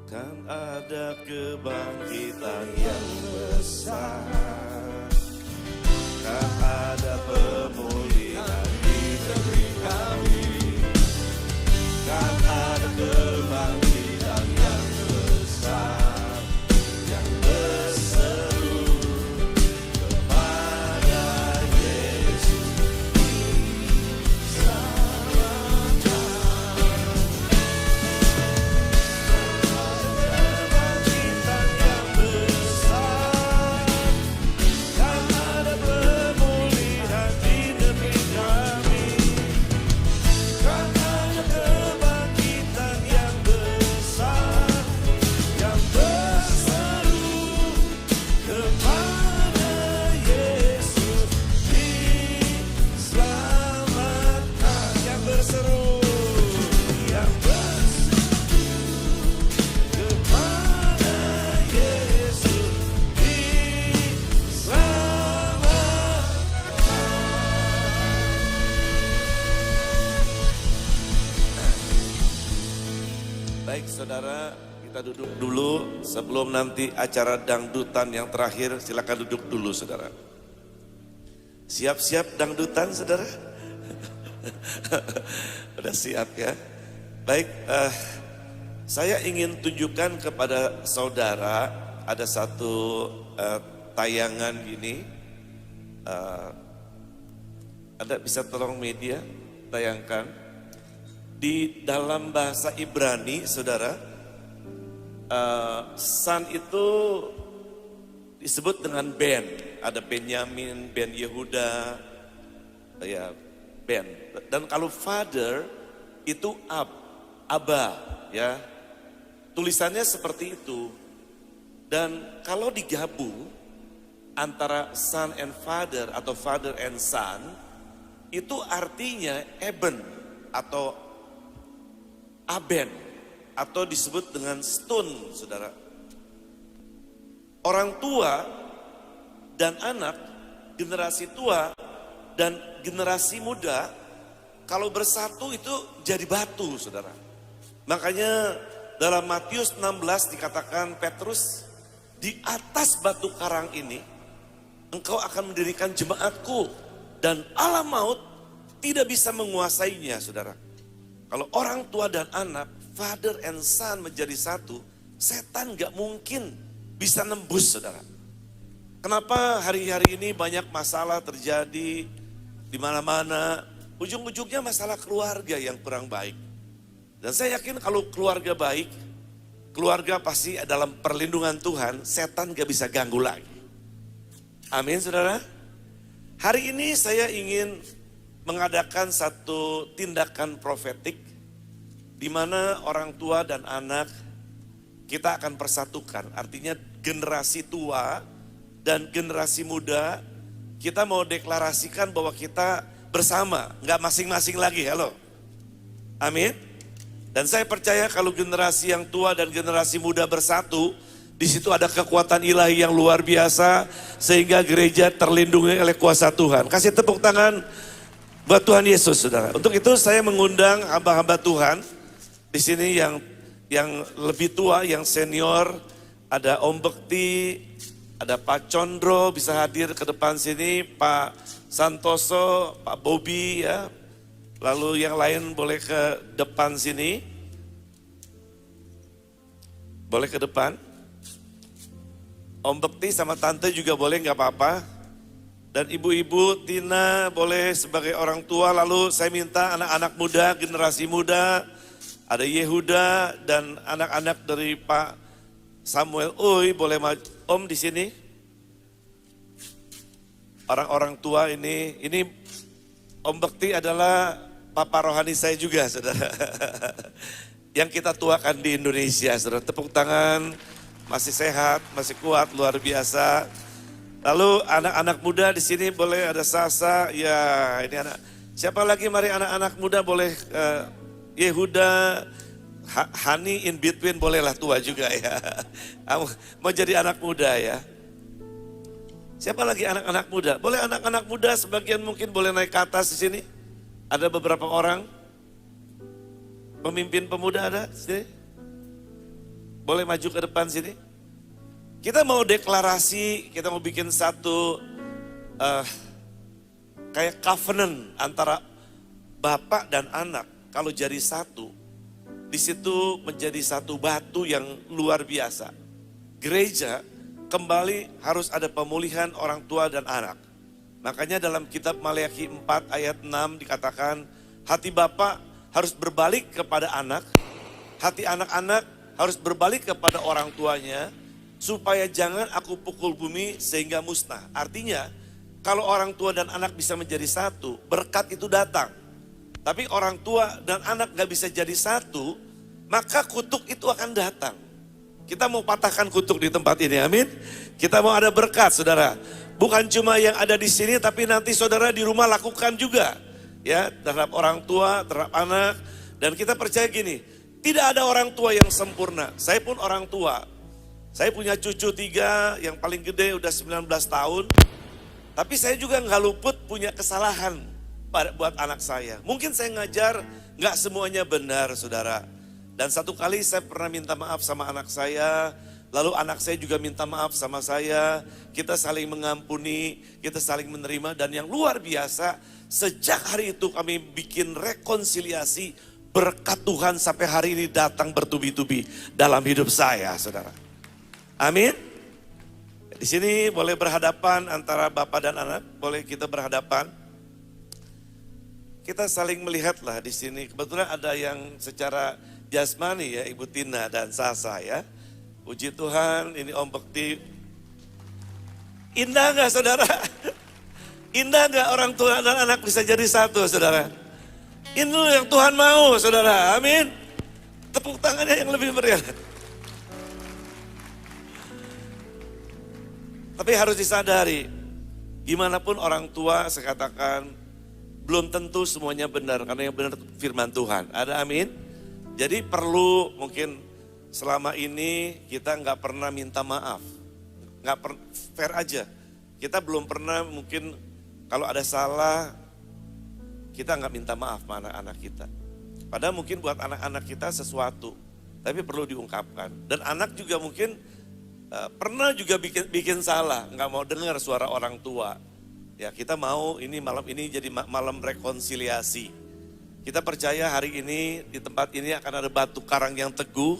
Kan ada kebangkitan yang besar, kan ada pemulihan di negeri kami, kan ada kebangkitan yang besar, yang berseru kepada Yesus diselamatkan. Kebangkitan yang besar, kan ada pemulihan di negeri kami, kan ada kebangkitan yang besar, yang berseru kepada Yesus diselamatkan. Yang berseru, yang berseru kepada Yesus diselamatkan. Baik saudara, kita duduk dulu sebelum nanti acara dangdutan yang terakhir. Silakan duduk dulu saudara. Siap-siap dangdutan saudara? Udah siap ya? Baik, saya ingin tunjukkan kepada saudara ada satu tayangan gini. Anda bisa tolong media tayangkan. Di dalam bahasa Ibrani, saudara, San itu disebut dengan Ben. Ada Benyamin, Ben Yehuda, ya Ben. Dan kalau Father itu Abba, ya. Tulisannya seperti itu. Dan kalau digabung antara Son and Father atau Father and Son, itu artinya Eben atau Aben, atau disebut dengan stone, saudara. Orang tua dan anak, generasi tua dan generasi muda, kalau bersatu itu jadi batu, saudara. Makanya dalam Matius 16 dikatakan Petrus, di atas batu karang ini, engkau akan mendirikan jemaatku, dan alam maut tidak bisa menguasainya, saudara. Kalau orang tua dan anak, father and son menjadi satu, setan gak mungkin bisa nembus, saudara. Kenapa hari-hari ini banyak masalah terjadi di mana-mana? Ujung-ujungnya masalah keluarga yang kurang baik. Dan saya yakin kalau keluarga baik, keluarga pasti dalam perlindungan Tuhan, setan gak bisa ganggu lagi. Amin, saudara. Hari ini saya ingin mengadakan satu tindakan profetik di mana orang tua dan anak kita akan persatukan. Artinya generasi tua dan generasi muda, kita mau deklarasikan bahwa kita bersama, nggak masing-masing lagi. Halo, amin. Dan saya percaya kalau generasi yang tua dan generasi muda bersatu, di situ ada kekuatan ilahi yang luar biasa sehingga gereja terlindungi oleh kuasa Tuhan. Kasih tepuk tangan buat Tuhan Yesus, saudara. Untuk itu saya mengundang hamba-hamba Tuhan di sini yang lebih tua, yang senior. Ada Om Bekti, ada Pak Condro bisa hadir ke depan sini, Pak Santoso, Pak Bobi ya. Lalu yang lain boleh ke depan sini. Boleh ke depan. Om Bekti sama Tante juga boleh, nggak apa-apa. Dan ibu-ibu Tina boleh sebagai orang tua. Lalu saya minta anak-anak muda, generasi muda, ada Yehuda dan anak-anak dari Pak Samuel Uy boleh maju. Om di sini. Orang-orang tua ini Om Bekti adalah papa rohani saya juga, saudara. Yang kita tuakan di Indonesia, saudara. Tepuk tangan, masih sehat, masih kuat, luar biasa. Lalu anak-anak muda di sini boleh ada Sasa, ya ini anak. Siapa lagi, mari anak-anak muda boleh Yehuda, Hani in between bolehlah, tua juga ya. Mau jadi anak muda ya. Siapa lagi anak-anak muda? Boleh anak-anak muda sebagian mungkin boleh naik ke atas di sini. Ada beberapa orang. Pemimpin pemuda ada di sini? Boleh maju ke depan sini? Kita mau deklarasi, kita mau bikin satu kayak covenant antara bapak dan anak. Kalau jadi satu, di situ menjadi satu batu yang luar biasa. Gereja kembali harus ada pemulihan orang tua dan anak. Makanya dalam kitab Maleakhi 4 ayat 6 dikatakan, hati bapak harus berbalik kepada anak, hati anak-anak harus berbalik kepada orang tuanya, supaya jangan aku pukul bumi sehingga musnah. Artinya, kalau orang tua dan anak bisa menjadi satu, berkat itu datang. Tapi orang tua dan anak gak bisa jadi satu, maka kutuk itu akan datang. Kita mau patahkan kutuk di tempat ini, amin. Kita mau ada berkat, saudara. Bukan cuma yang ada di sini, tapi nanti saudara di rumah lakukan juga. Ya, terhadap orang tua, terhadap anak. Dan kita percaya gini, tidak ada orang tua yang sempurna. Saya pun orang tua. Saya punya cucu 3, yang paling gede udah 19 tahun. Tapi saya juga nggak luput punya kesalahan buat anak saya. Mungkin saya ngajar nggak semuanya benar, saudara. Dan satu kali saya pernah minta maaf sama anak saya. Lalu anak saya juga minta maaf sama saya. Kita saling mengampuni, kita saling menerima. Dan yang luar biasa, sejak hari itu kami bikin rekonsiliasi. Berkat Tuhan sampai hari ini datang bertubi-tubi dalam hidup saya, saudara. Amin. Di sini boleh berhadapan antara bapak dan anak, boleh kita berhadapan. Kita saling melihatlah di sini. Kebetulan ada yang secara jasmani ya, Ibu Tina dan Sasa ya. Puji Tuhan, ini Om Bekti. Indah gak saudara? Indah gak orang tua dan anak bisa jadi satu, saudara? Ini yang Tuhan mau, saudara. Amin. Tepuk tangannya yang lebih meriah. Tapi harus disadari, gimana pun orang tua saya katakan, belum tentu semuanya benar, karena yang benar firman Tuhan. Ada amin? Jadi perlu mungkin selama ini kita nggak pernah minta maaf. Fair aja. Kita belum pernah mungkin kalau ada salah, kita nggak minta maaf sama anak-anak kita. Padahal mungkin buat anak-anak kita sesuatu, tapi perlu diungkapkan. Dan anak juga mungkin pernah juga bikin salah, nggak mau dengar suara orang tua. Ya kita mau ini malam ini jadi malam rekonsiliasi. Kita percaya hari ini di tempat ini akan ada batu karang yang teguh,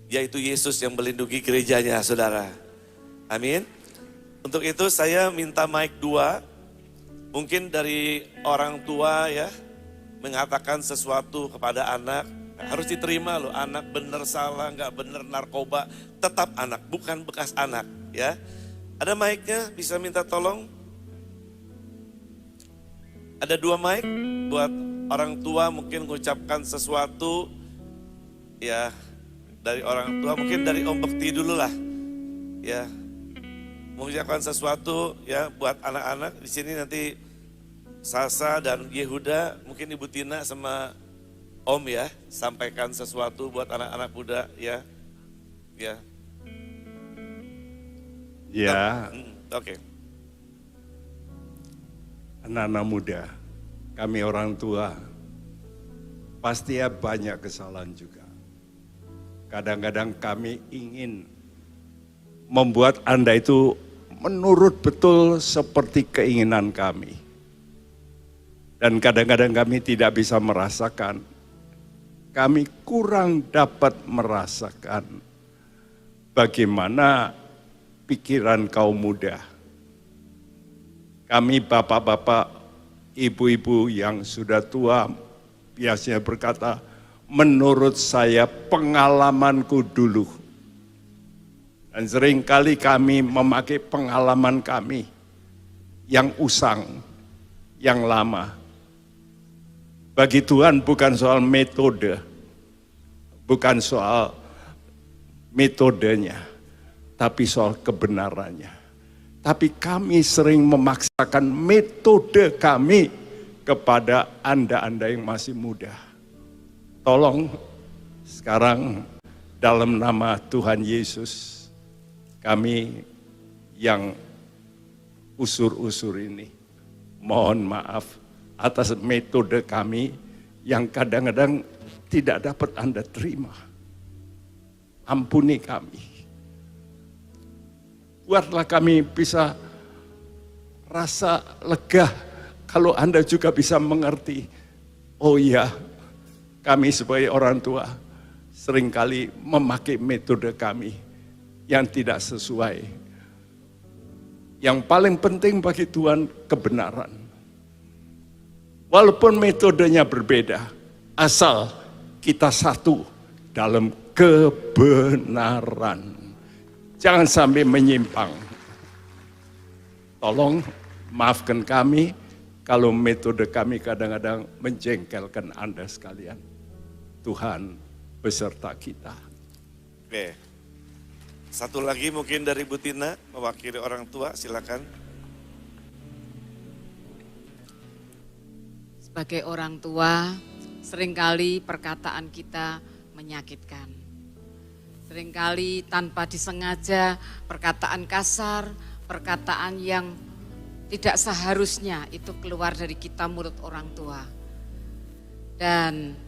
yaitu Yesus yang melindungi gerejanya, saudara. Amin. Untuk itu saya minta mic 2, mungkin dari orang tua ya, mengatakan sesuatu kepada anak. Harus diterima loh, anak bener salah, nggak bener narkoba, tetap anak, bukan bekas anak ya. Ada mic-nya, bisa minta tolong? Ada 2 mic buat orang tua mungkin mengucapkan sesuatu ya dari orang tua, mungkin dari Om Bekti dulu lah ya. Mengucapkan sesuatu ya buat anak-anak di sini nanti Sasa dan Yehuda, mungkin Ibu Tina sama Om ya, sampaikan sesuatu buat anak-anak muda ya. Ya. Ya. Oke. Anak-anak muda, kami orang tua, pasti ya banyak kesalahan juga. Kadang-kadang kami ingin membuat Anda itu menurut betul seperti keinginan kami. Dan kadang-kadang kami tidak bisa merasakan, kami kurang dapat merasakan bagaimana pikiran kaum muda. Kami bapak-bapak, ibu-ibu yang sudah tua biasanya berkata, menurut saya pengalamanku dulu. Dan seringkali kami memakai pengalaman kami yang usang, yang lama. Bagi Tuhan bukan soal metode, bukan soal metodenya, tapi soal kebenarannya. Tapi kami sering memaksakan metode kami kepada Anda-Anda yang masih muda. Tolong sekarang dalam nama Tuhan Yesus, kami yang usur-usur ini, mohon maaf atas metode kami yang kadang-kadang tidak dapat Anda terima. ampuni kami. Buatlah kami bisa rasa lega kalau Anda juga bisa mengerti. Oh iya, kami sebagai orang tua seringkali memakai metode kami yang tidak sesuai. Yang paling penting bagi Tuhan kebenaran. Walaupun metodenya berbeda, asal kita satu dalam kebenaran. Jangan sampai menyimpang. Tolong maafkan kami kalau metode kami kadang-kadang menjengkelkan Anda sekalian. Tuhan beserta kita. Oke. Satu lagi mungkin dari Bu Tina, mewakili orang tua, silakan. Sebagai orang tua, seringkali perkataan kita menyakitkan. Seringkali tanpa disengaja perkataan kasar, perkataan yang tidak seharusnya itu keluar dari kita mulut orang tua. Dan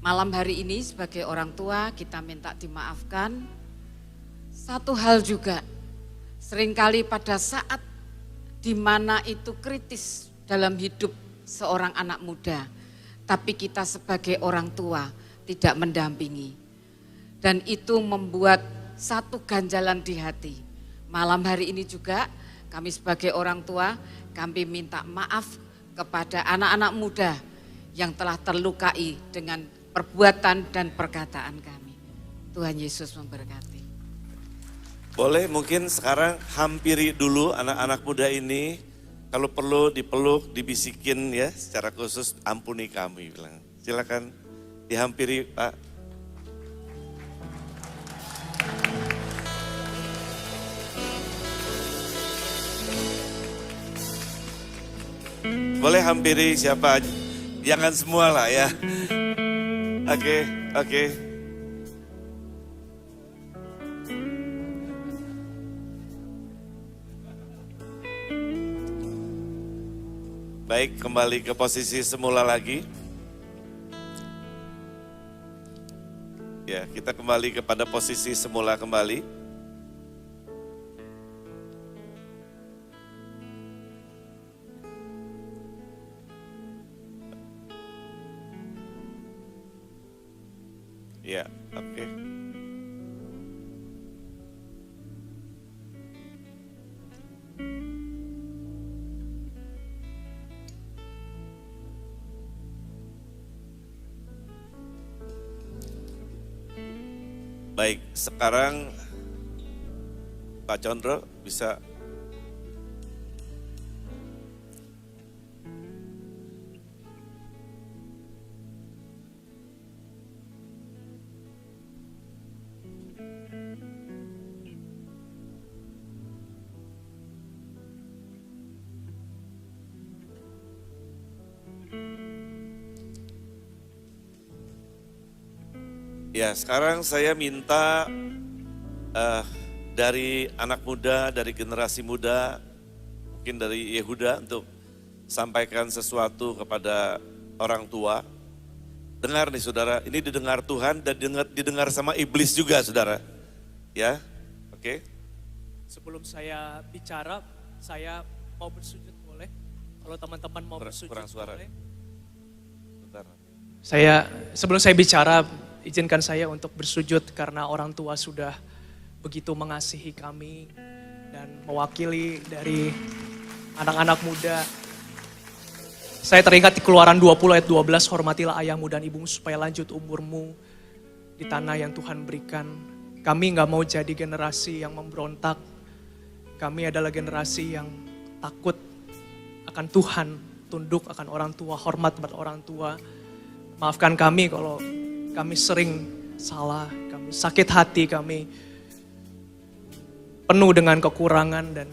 malam hari ini sebagai orang tua kita minta dimaafkan. Satu hal juga, seringkali pada saat di mana itu kritis dalam hidup seorang anak muda, tapi kita sebagai orang tua tidak mendampingi. Dan itu membuat satu ganjalan di hati. Malam hari ini juga kami sebagai orang tua, kami minta maaf kepada anak-anak muda yang telah terlukai dengan perbuatan dan perkataan kami. Tuhan Yesus memberkati. Boleh mungkin sekarang hampiri dulu anak-anak muda ini. Kalau perlu dipeluk, dibisikin ya secara khusus, ampuni kami. Bilang. Silakan dihampiri Pak. Boleh hampiri siapa aja, jangan semua lah ya. Oke. Baik, kembali ke posisi semula lagi. Ya, kita kembali kepada posisi semula kembali. Ya, oke. Baik, sekarang Pak Condro bisa. Ya, sekarang saya minta dari anak muda, dari generasi muda, mungkin dari Yehuda untuk sampaikan sesuatu kepada orang tua. Dengar nih saudara, ini didengar Tuhan dan didengar sama iblis juga saudara. Ya, oke. Sebelum saya bicara, saya mau bersujud boleh? Kalau teman-teman mau bersujud kurang suara. boleh? Bentar. Sebelum saya bicara, izinkan saya untuk bersujud karena orang tua sudah begitu mengasihi kami dan mewakili dari anak-anak muda. Saya teringat di Keluaran 20 ayat 12, hormatilah ayahmu dan ibumu supaya lanjut umurmu di tanah yang Tuhan berikan. Kami gak mau jadi generasi yang memberontak. Kami adalah generasi yang takut akan Tuhan, tunduk akan orang tua, hormat pada orang tua. Maafkan kami kalau kami sering salah, kami sakit hati, kami penuh dengan kekurangan dan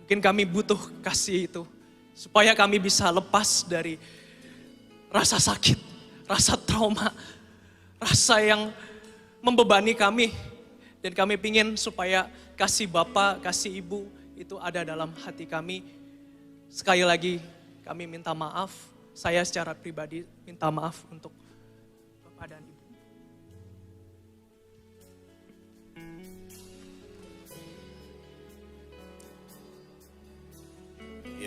mungkin kami butuh kasih itu supaya kami bisa lepas dari rasa sakit, rasa trauma, rasa yang membebani kami dan kami ingin supaya kasih Bapa, kasih Ibu itu ada dalam hati kami. Sekali lagi kami minta maaf. Saya secara pribadi minta maaf untuk Bapak dan Ibu.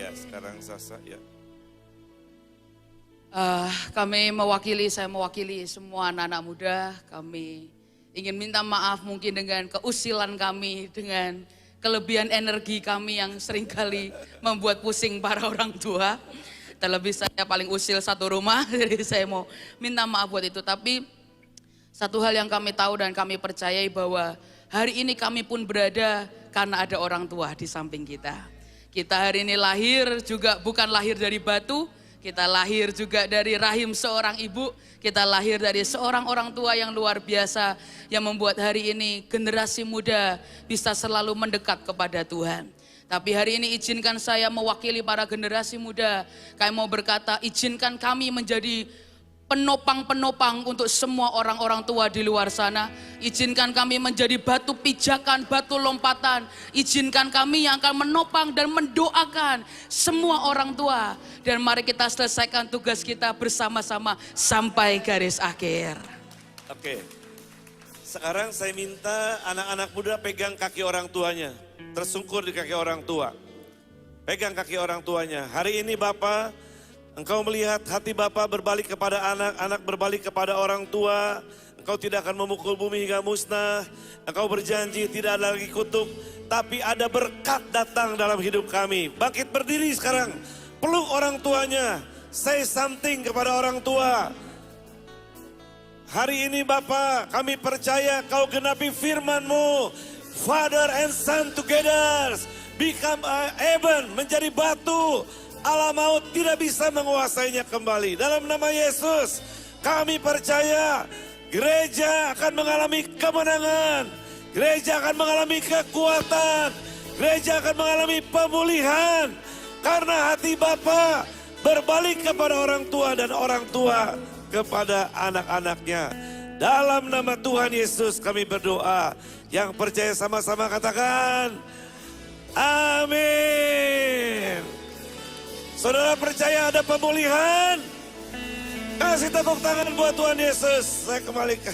Ya, sekarang Sasa ya. Saya mewakili semua anak-anak muda. Kami ingin minta maaf mungkin dengan keusilan kami, dengan kelebihan energi kami yang seringkali membuat pusing para orang tua. Terlebih saya paling usil satu rumah, jadi saya mau minta maaf buat itu. Tapi satu hal yang kami tahu dan kami percayai bahwa hari ini kami pun berada karena ada orang tua di samping kita. Kita hari ini lahir juga bukan lahir dari batu, kita lahir juga dari rahim seorang ibu, kita lahir dari seorang orang tua yang luar biasa yang membuat hari ini generasi muda bisa selalu mendekat kepada Tuhan. Tapi hari ini izinkan saya mewakili para generasi muda, kami mau berkata izinkan kami menjadi penopang-penopang untuk semua orang-orang tua di luar sana. Izinkan kami menjadi batu pijakan, batu lompatan. Izinkan kami yang akan menopang dan mendoakan semua orang tua. Dan mari kita selesaikan tugas kita bersama-sama sampai garis akhir. Oke. Sekarang saya minta anak-anak muda pegang kaki orang tuanya. Tersungkur di kaki orang tua. Pegang kaki orang tuanya. Hari ini Bapak, Engkau melihat hati Bapa berbalik kepada anak, anak berbalik kepada orang tua. Engkau tidak akan memukul bumi hingga musnah. Engkau berjanji tidak ada lagi kutuk, tapi ada berkat datang dalam hidup kami. Bangkit berdiri sekarang, peluk orang tuanya, say something kepada orang tua. Hari ini Bapa, kami percaya Kau genapi firman-Mu. Father and Son together become a heaven, menjadi batu. Allah maut tidak bisa menguasainya kembali. Dalam nama Yesus, kami percaya gereja akan mengalami kemenangan. Gereja akan mengalami kekuatan. Gereja akan mengalami pemulihan. Karena hati Bapa berbalik kepada orang tua dan orang tua kepada anak-anaknya. Dalam nama Tuhan Yesus kami berdoa. Yang percaya sama-sama katakan, amin. Saudara percaya ada pemulihan? Kasih tepuk tangan buat Tuhan Yesus. Saya kembalikan.